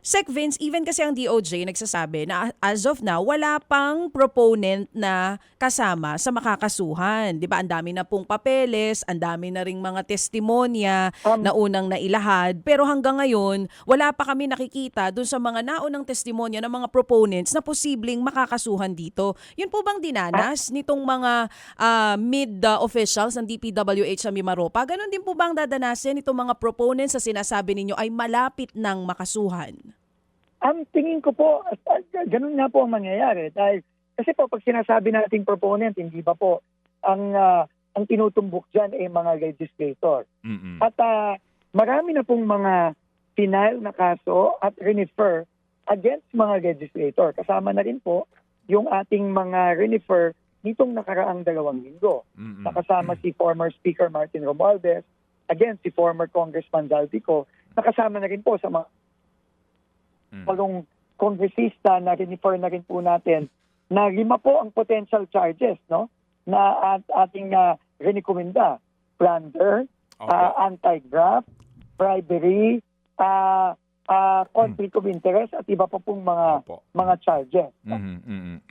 Sec Vince, even kasi ang DOJ nagsasabi na as of now, wala pang proponent na kasama sa makakasuhan. Di ba? Ang dami na pong papeles, ang dami na ring mga testimonya na unang nailahad. Pero hanggang ngayon, wala pa kami nakikita dun sa mga naunang testimonya ng mga proponents na posibleng makakasuhan dito. Yun po bang dinanas nitong mga mid-officials ng DPWH sa Mimaropa? Ganon din po bang dadanasin itong mga proponents sa sinasabi ninyo ay malapit ng makasuhan? Ang tingin ko po, ganun nga po ang mangyayari. Dahil, kasi po, pag sinasabi nating proponent, hindi ba po, ang tinutumbok dyan ay mga legislator. Mm-mm. At marami na pong mga final na kaso at refer against mga legislator. Kasama na rin po yung ating mga refer nitong nakaraang 2 linggo. Mm-mm. Nakasama si former Speaker Martin Romualdez, again, si former Congressman Zaldico, nakasama na rin po sa mga walong kongresista na refer na rin po natin na 5 po ang potential charges, no? Na ating rekomenda. Plunder, anti-graft, bribery, conflict of interest at iba pa pong mga charges.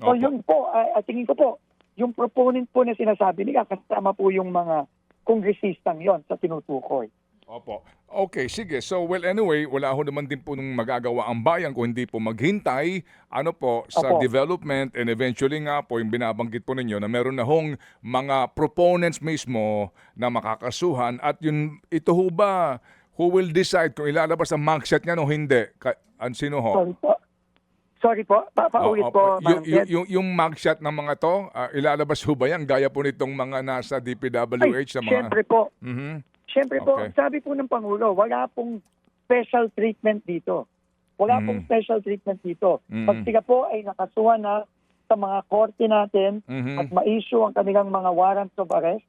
So yun po, tingin ko po, yung proponent po na sinasabi nila, kasama po yung mga kongresistang yon sa tinutukoy. Opo. Okay, sige. So, well, anyway, wala ho naman din po nung magagawa ang bayan kung hindi po maghintay sa development and eventually nga po yung binabanggit po ninyo na meron na hong mga proponents mismo na makakasuhan at yun, ito ho ba, who will decide kung ilalabas ang mugshot niya o hindi? Sino ho? Sorry po, papaulit po. Yung mugshot ng mga to, ilalabas ho ba yan? Gaya po nitong mga nasa DPWH na mga... Siyempre po. Siyempre po, Okay. sabi po ng Pangulo, wala pong special treatment dito. Wala pong special treatment dito. Pag sila po ay nakasuhan na sa mga korte natin at ma-issue ang kanilang mga warrants of arrest,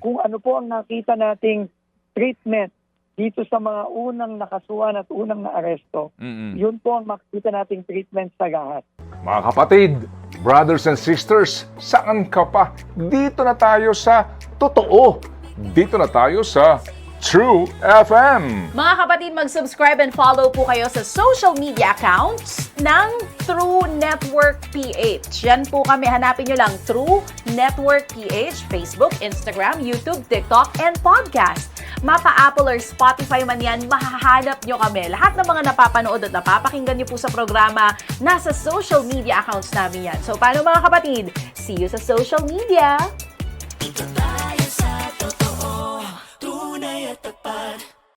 kung ano po ang nakita nating treatment dito sa mga unang nakasuhan at unang naaresto, yun po ang makikita nating treatment sa lahat. Mga kapatid, brothers and sisters, saan ka pa? Dito na tayo sa totoo. Dito na tayo sa True FM. Mga kapatid, mag-subscribe and follow po kayo sa social media accounts ng True Network PH. Yan po kami, hanapin nyo lang True Network PH, Facebook, Instagram, YouTube, TikTok, and podcast. Mapa Apple or Spotify man yan, mahahanap nyo kami. Lahat ng mga napapanood at napapakinggan nyo po sa programa, nasa social media accounts namin yan. So, paano mga kapatid? See you sa social media!